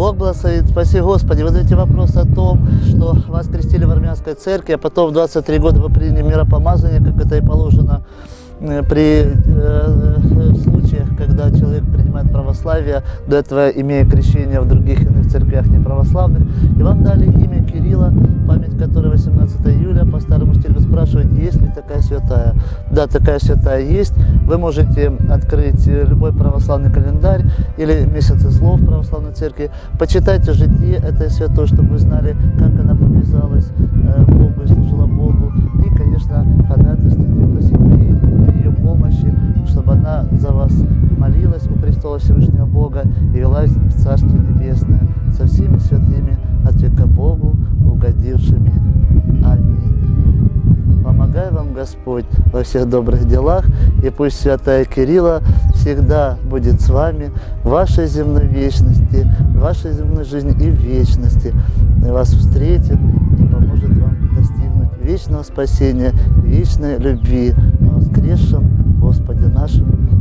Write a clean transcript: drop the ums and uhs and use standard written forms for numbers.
Бог благословит. Спаси Господи. Вы задаете вопрос о том, что вас крестили в армянской церкви, а потом в 23 года вы приняли миропомазание, как это и положено при случаях, когда человек принимает православие, до этого имея крещение в других иных церквях неправославных, и вам дали имя Кирилла, память которой 18 июля, по старому стилю спрашивают, есть ли такая святая. Да, такая святая есть. Вы можете открыть любой православный календарь или месяцы слов православной церкви, почитайте житие этой святой, чтобы вы знали, как она повязалась Богу и служила Богу, и, конечно, ходатайствуйте, просите ее помощи, чтобы она за вас молилась у престола Всевышнего Бога и велась в Царствие Небесное со всеми святыми от века Богу угодившими. Аминь. Помогай вам Господь во всех добрых делах, и пусть святая Кирилла всегда будет с вами в вашей земной вечности, в вашей земной жизни и в вечности, и вас встретит и поможет вам достигнуть вечного спасения, вечной любви о воскресшем Господе нашем